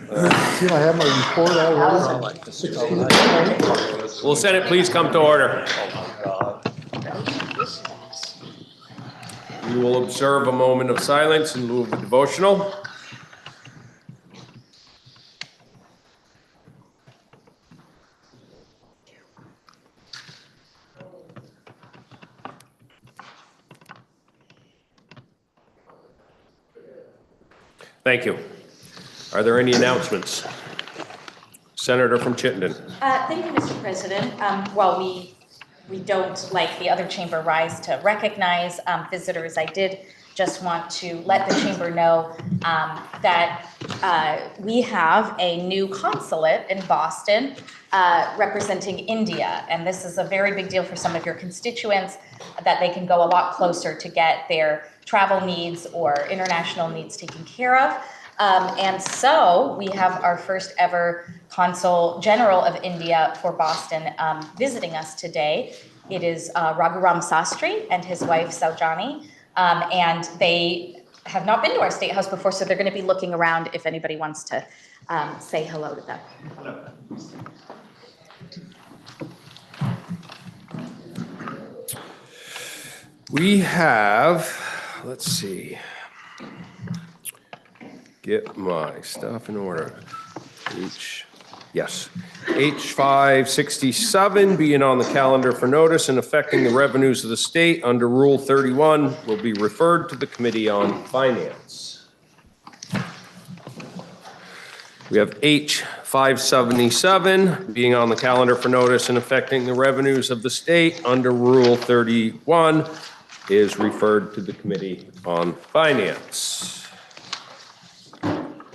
See, I have my report already. 16. Will the Senate please come to order? We will observe a moment of silence in lieu of the devotional. Thank you. Are there any announcements? Senator from Chittenden. Thank you, Mr. President. While we don't, like the other chamber, rise to recognize visitors, I did just want to let the chamber know that we have a new consulate in Boston representing India. And this is a very big deal for some of your constituents, that they can go a lot closer to get their travel needs or international needs taken care of. And so we have our first ever Consul General of India for Boston visiting us today. It is Raghuram Sastry and his wife Saujani. And they have not been to our State House before, so they're going to be looking around if anybody wants to say hello to them. We have, let's see, get my stuff in order. H567 being on the calendar for notice and affecting the revenues of the state under Rule 31 will be referred to the Committee on Finance. We have H577 being on the calendar for notice and affecting the revenues of the state under Rule 31 is referred to the Committee on Finance.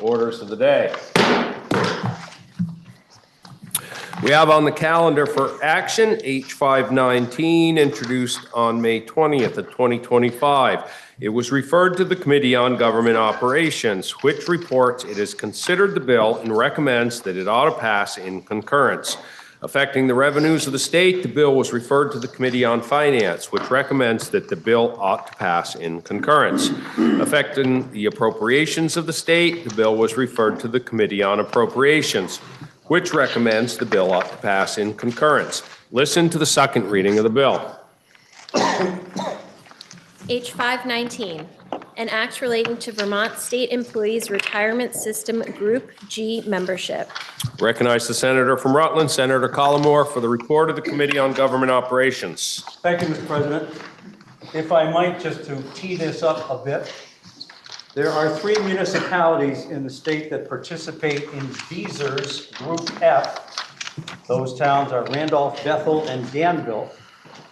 Orders of the day. We have on the calendar for action H519, introduced on May 20th of 2025. It was referred to the Committee on Government Operations, which reports it has considered the bill and recommends that it ought to pass in concurrence. Affecting the revenues of the state, the bill was referred to the Committee on Finance, which recommends that the bill ought to pass in concurrence. Affecting the appropriations of the state, the bill was referred to the Committee on Appropriations, which recommends the bill ought to pass in concurrence. Listen to the second reading of the bill. H519, an act relating to Vermont State Employees Retirement System Group G membership. Recognize the senator from Rutland, Senator Collmore, for the report of the Committee on Government Operations. Thank you, Mr. President. If I might, just to tee this up a bit, there are 3 municipalities in the state that participate in VESR's Group F. Those towns are Randolph, Bethel, and Danville.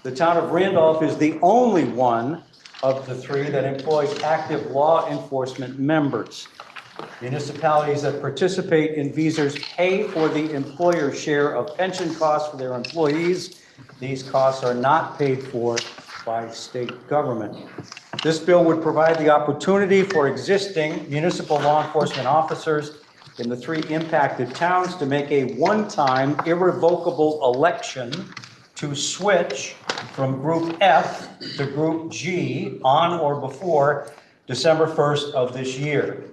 The town of Randolph is the only one of the 3 that employs active law enforcement members. Municipalities that participate in VESR's pay for the employer share of pension costs for their employees. These costs are not paid for by state government. This bill would provide the opportunity for existing municipal law enforcement officers in the 3 impacted towns to make a one-time irrevocable election to switch from Group F to Group G on or before December 1st of this year.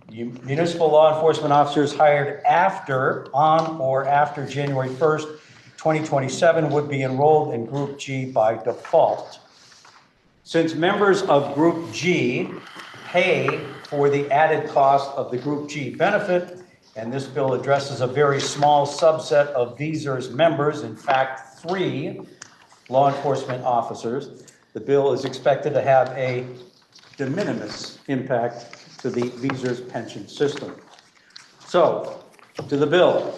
Municipal law enforcement officers hired on or after January 1st, 2027 would be enrolled in Group G by default. Since members of Group G pay for the added cost of the Group G benefit, and this bill addresses a very small subset of VESR's members, in fact, 3 law enforcement officers, the bill is expected to have a de minimis impact to the VESR's pension system. So, to the bill.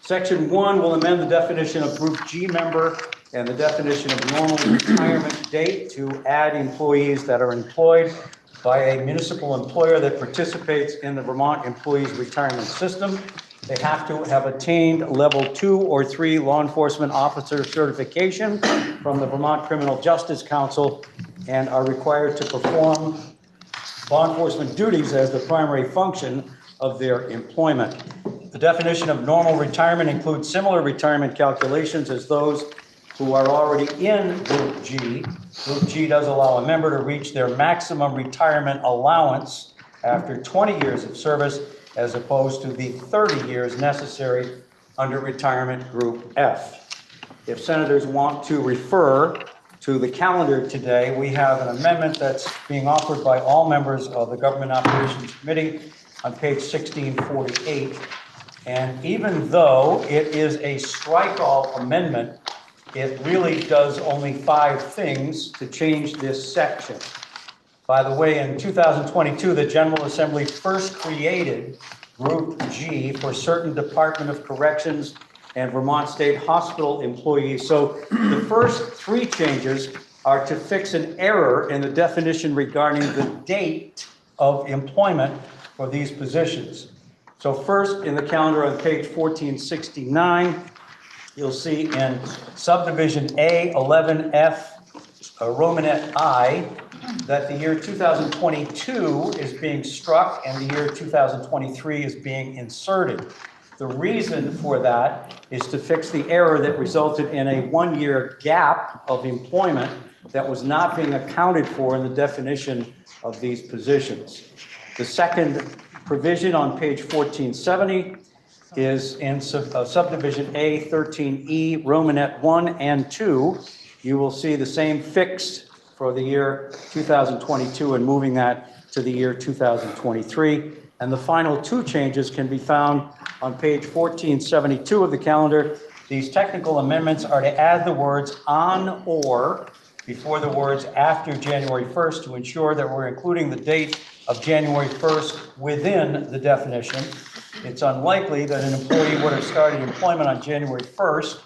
Section 1 will amend the definition of Group G member and the definition of normal retirement date to add employees that are employed by a municipal employer that participates in the Vermont Employees Retirement System. They have to have attained level 2 or 3 law enforcement officer certification from the Vermont Criminal Justice Council and are required to perform law enforcement duties as the primary function of their employment. The definition of normal retirement includes similar retirement calculations as those who are already in Group G. Group G does allow a member to reach their maximum retirement allowance after 20 years of service as opposed to the 30 years necessary under Retirement Group F. If senators want to refer to the calendar today, we have an amendment that's being offered by all members of the Government Operations Committee on page 1648. And even though it is a strike-all amendment, it really does only 5 things to change this section. By the way, in 2022, the General Assembly first created Group G for certain Department of Corrections and Vermont State Hospital employees. So the first 3 changes are to fix an error in the definition regarding the date of employment for these positions. So first, in the calendar on page 1469, you'll see in subdivision A, 11F, Romanet I, that the year 2022 is being struck and the year 2023 is being inserted. The reason for that is to fix the error that resulted in a 1-year gap of employment that was not being accounted for in the definition of these positions. The second provision on page 1470 is in subdivision A, 13E, Romanet 1 and 2. You will see the same fix for the year 2022 and moving that to the year 2023. And the final 2 changes can be found on page 1472 of the calendar. These technical amendments are to add the words "on or" before the words "after January 1st" to ensure that we're including the date of January 1st within the definition. It's unlikely that an employee would have started employment on January 1st,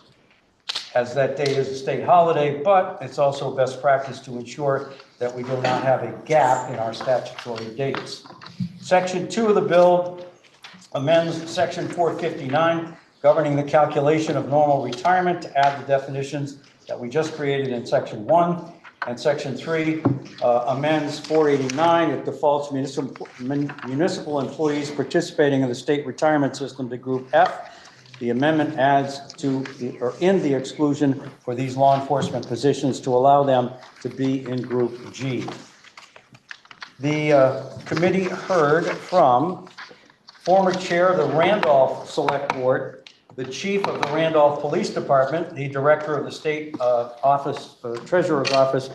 as that date is a state holiday, but it's also best practice to ensure that we do not have a gap in our statutory dates. Section 2 of the bill amends Section 459 governing the calculation of normal retirement to add the definitions that we just created in Section 1. And Section 3 amends 489. It defaults municipal employees participating in the state retirement system to Group F. The amendment adds in the exclusion for these law enforcement positions to allow them to be in Group G. The committee heard from former chair of the Randolph Select Board, the chief of the Randolph Police Department, the director of the state office, treasurer's office,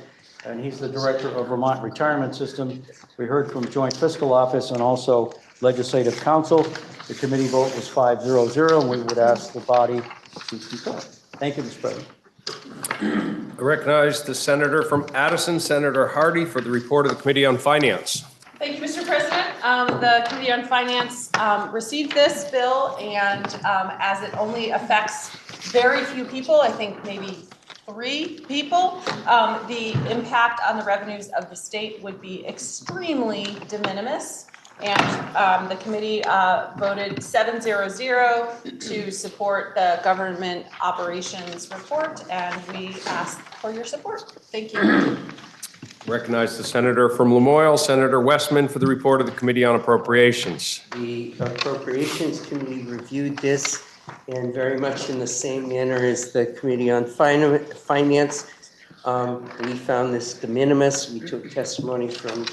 and he's the director of Vermont Retirement System. We heard from Joint Fiscal Office and also Legislative Council. The committee vote was 5-0-0, and we would ask the body to concur. Thank you, Mr. President. I recognize the senator from Addison, Senator Hardy, for the report of the Committee on Finance. Thank you, Mr. President. The Committee on Finance received this bill, and as it only affects very few people, I think maybe 3 people, the impact on the revenues of the state would be extremely de minimis. And the committee voted 7-0-0 to support the government operations report, and we ask for your support. Thank you. Recognize the senator from Lamoille, Senator Westman, for the report of the Committee on Appropriations. The Appropriations Committee reviewed this and very much in the same manner as the Committee on Finance. We found this de minimis. We took testimony from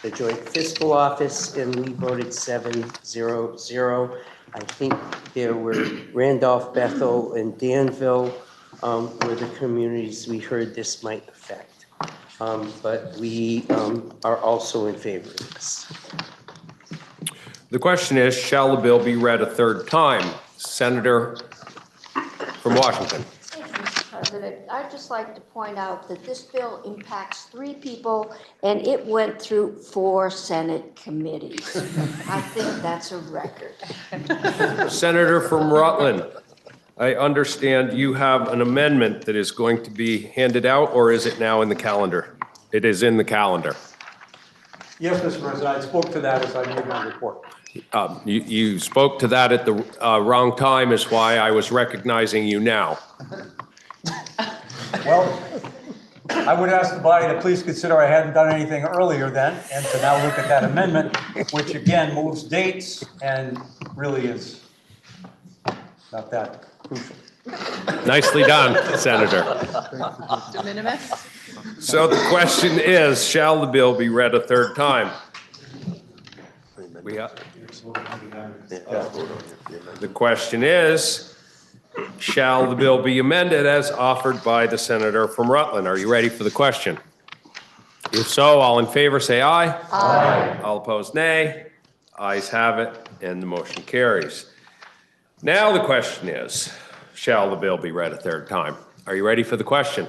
the Joint Fiscal Office and we voted 7-0-0. I think there were Randolph, Bethel, and Danville were the communities we heard this might affect. But we are also in favor of this. The question is, shall the bill be read a 3rd time? Senator from Washington. Thank you, Mr. President. I'd just like to point out that this bill impacts 3 people, and it went through 4 Senate committees. I think that's a record. Senator from Rutland, I understand you have an amendment that is going to be handed out, or is it now in the calendar? It is in the calendar. Yes, Mr. President, I spoke to that as I made my report. You spoke to that at the wrong time, is why I was recognizing you now. Well, I would ask the body to please consider I hadn't done anything earlier then, and to now look at that amendment, which again moves dates and really is not that crucial. Nicely done, Senator. De minimis. So the question is, shall the bill be read a 3rd time? The question is, shall the bill be amended as offered by the senator from Rutland? Are you ready for the question? If so, all in favor say aye. Aye. All opposed, nay. Ayes have it, and the motion carries. Now the question is, shall the bill be read a third time? Are you ready for the question?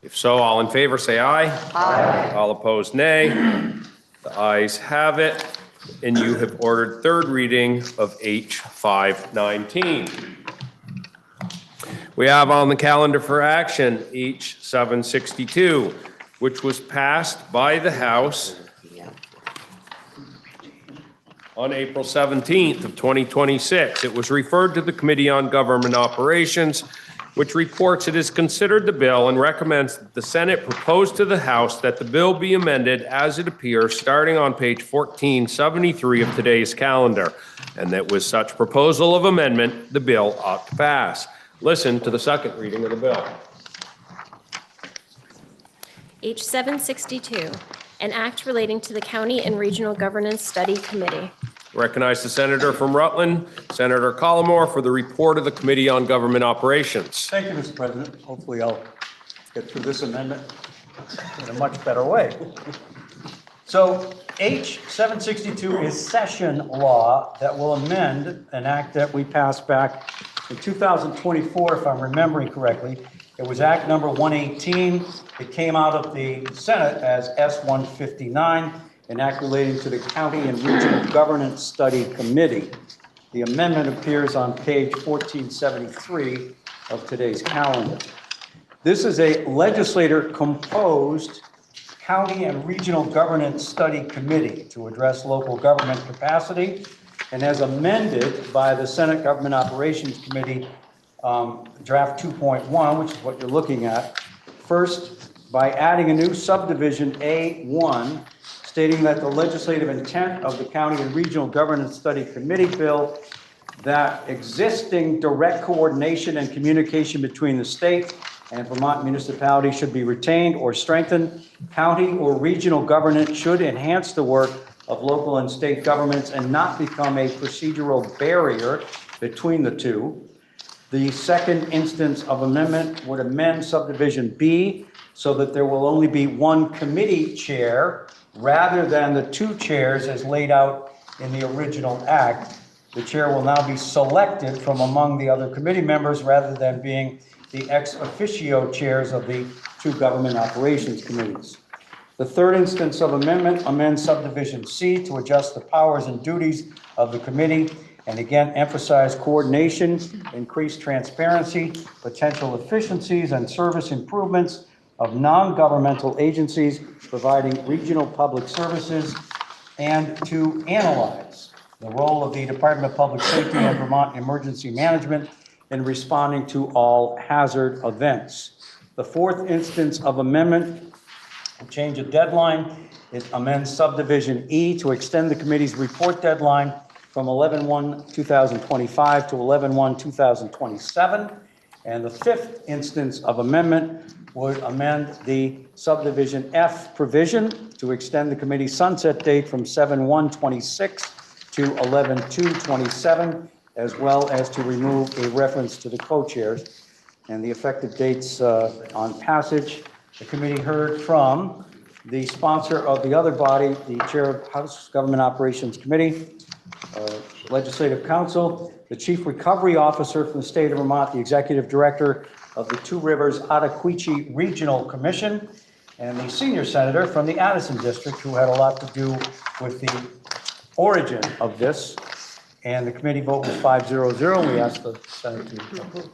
If so, all in favor say aye. Aye. All opposed, nay. The ayes have it, and you have ordered third reading of H 519. We have on the calendar for action H 762, which was passed by the House on April 17th of 2026. It was referred to the Committee on Government Operations, which reports it has considered the bill and recommends that the Senate propose to the House that the bill be amended as it appears starting on page 1473 of today's calendar, and that with such proposal of amendment, the bill ought to pass. Listen to the second reading of the bill. H 762, an act relating to the County and Regional Governance Study Committee. Recognize the senator from Rutland, Senator Collmore, for the report of the Committee on Government Operations. Thank you, Mr. President. Hopefully I'll get through this amendment in a much better way. So H 762 is session law that will amend an act that we passed back in 2024, if I'm remembering correctly. It was Act number 118. It came out of the Senate as S 159, an act relating to the County and Regional Governance Study Committee. The amendment appears on page 1473 of today's calendar. This is a legislator-composed County and Regional Governance Study Committee to address local government capacity, and as amended by the Senate Government Operations Committee, draft 2.1, which is what you're looking at. First, by adding a new subdivision A1, stating that the legislative intent of the County and Regional Governance Study Committee bill that existing direct coordination and communication between the state and Vermont municipalities should be retained or strengthened. County or regional government should enhance the work of local and state governments and not become a procedural barrier between the two. The second instance of amendment would amend subdivision B so that there will only be one committee chair rather than the two chairs as laid out in the original act. The chair will now be selected from among the other committee members rather than being the ex officio chairs of the two government operations committees. The third instance of amendment amends subdivision C to adjust the powers and duties of the committee and again emphasize coordination, increased transparency, potential efficiencies, and service improvements of non-governmental agencies providing regional public services, and to analyze the role of the Department of Public Safety and Vermont Emergency Management in responding to all hazard events. The fourth instance of amendment, change of deadline, it amends subdivision E to extend the committee's report deadline from 11/1/2025 to 11/1/2027. And the fifth instance of amendment would amend the subdivision F provision to extend the committee's sunset date from 7/1/26 to 11/2/27, as well as to remove a reference to the co-chairs. And the effective dates on passage, the committee heard from the sponsor of the other body, the chair of House Government Operations Committee, Legislative Council, the Chief Recovery Officer from the state of Vermont, the Executive Director of the Two Rivers Ottaquechee Regional Commission, and the Senior Senator from the Addison District, who had a lot to do with the origin of this. And the committee vote was 5-0-0. We ask the Senate to approve.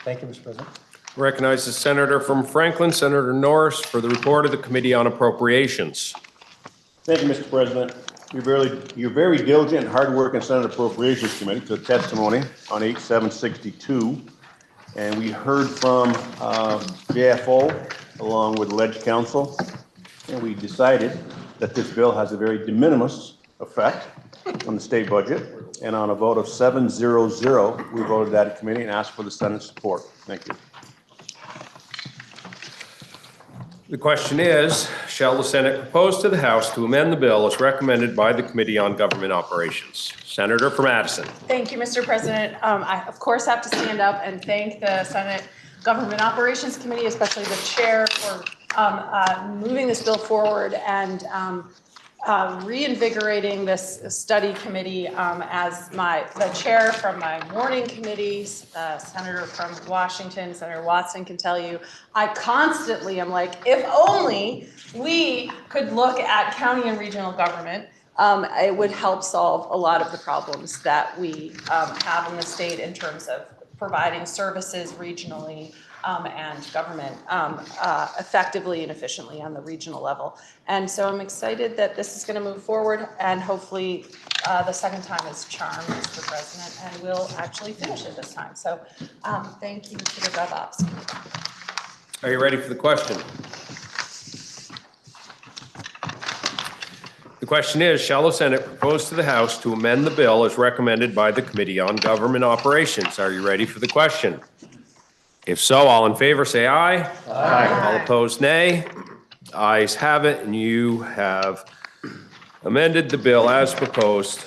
Thank you, Mr. President. Recognize the senator from Franklin, Senator Norris, for the report of the Committee on Appropriations. Thank you, Mr. President. You're very diligent and hardworking Senate Appropriations Committee to the testimony on H 762. And we heard from JFO along with Ledge Council, and we decided that this bill has a very de minimis effect on the state budget. And on a vote of 7-0-0, we voted that in committee and asked for the Senate's support. Thank you. The question is, shall shall the Senate propose to the House to amend the bill as recommended by the Committee on Government Operations? Senator from Addison. Thank you, Mr. President. I, of course, have to stand up and thank the Senate Government Operations Committee, especially the chair, for moving this bill forward and reinvigorating this study committee. As the chair from my morning committees, Senator from Washington, Senator Watson can tell you, I constantly am like, if only we could look at county and regional government, it would help solve a lot of the problems that we have in the state in terms of providing services regionally and government effectively and efficiently on the regional level. And so I'm excited that this is going to move forward, and hopefully the second time is charm, Mr. President, and we'll actually finish it this time. So thank you to the GovOps Committee. Are you ready for the question? The question is, shall the Senate propose to the House to amend the bill as recommended by the Committee on Government Operations? Are you ready for the question? If so, all in favor, say aye. Aye. All opposed, nay. The ayes have it, and you have amended the bill as proposed.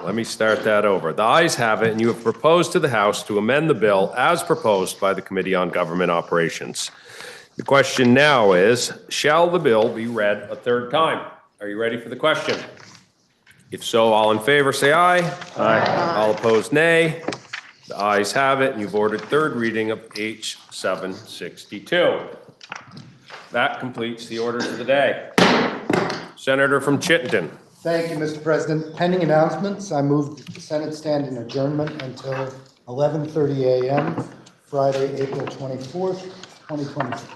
Let me start that over. The ayes have it, and you have proposed to the House to amend the bill as proposed by the Committee on Government Operations. The question now is, shall the bill be read a third time? Are you ready for the question? If so, all in favor, say aye. Aye. All opposed, nay. The ayes have it, and you've ordered third reading of H 762. That completes the orders of the day. Senator from Chittenden. Thank you, Mr. President. Pending announcements, I move that the Senate stand in adjournment until 11:30 a.m., Friday, April 24th, 2026.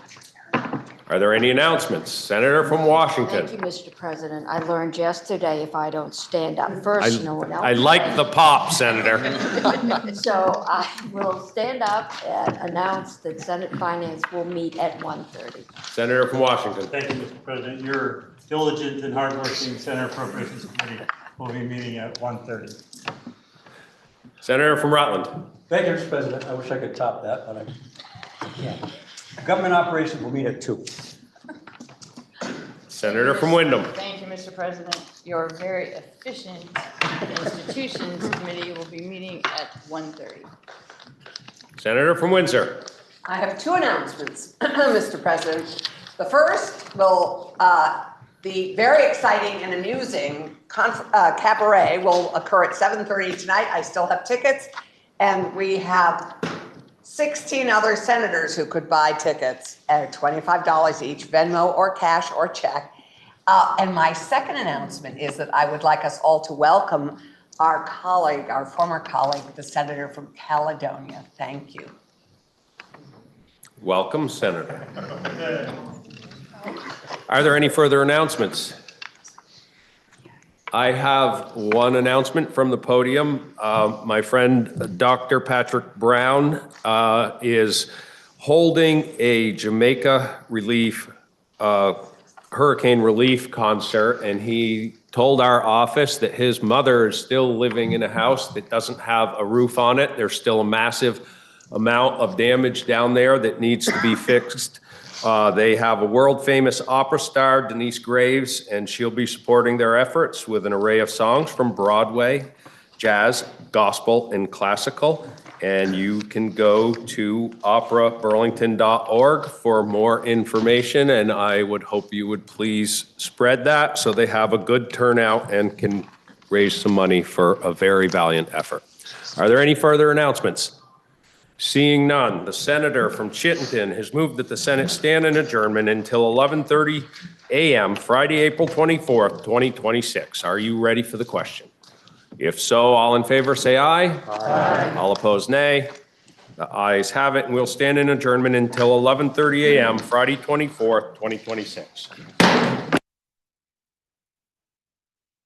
Are there any announcements? Senator from Washington. Thank you, Mr. President. I learned yesterday if I don't stand up first, no one else. I like the pop, Senator. So I will stand up and announce that Senate Finance will meet at 1:30. Senator from Washington. Thank you, Mr. President. Your diligent and hardworking Senate Appropriations Committee will be meeting at 1:30. Senator from Rutland. Thank you, Mr. President. I wish I could top that, but I can't. Government operations will meet at 2. Senator from Windham. Thank you, Mr. President. Your very efficient institutions committee will be meeting at 1:30. Senator from Windsor. I have 2 announcements, Mr. President. The first will, the very exciting and amusing cabaret will occur at 7:30 tonight. I still have tickets, and we have 16 other senators who could buy tickets at $25 each, Venmo or cash or check. And my second announcement is that I would like us all to welcome our colleague, our former colleague, the senator from Caledonia. Thank you. Welcome, Senator. Are there any further announcements? I have one announcement from the podium. My friend, Dr. Patrick Brown, is holding a Jamaica relief, hurricane relief concert, and he told our office that his mother is still living in a house that doesn't have a roof on it. There's still a massive amount of damage down there that needs to be fixed. They have a world-famous opera star, Denise Graves, and she'll be supporting their efforts with an array of songs from Broadway, jazz, gospel, and classical. And you can go to operaburlington.org for more information, and I would hope you would please spread that so they have a good turnout and can raise some money for a very valiant effort. Are there any further announcements? Seeing none, the senator from Chittenden has moved that the Senate stand in adjournment until 11:30 a.m., Friday, April 24th, 2026. Are you ready for the question? If so, all in favor say aye. Aye. All opposed, nay. The ayes have it, and we'll stand in adjournment until 11:30 a.m., Friday, 24th, 2026.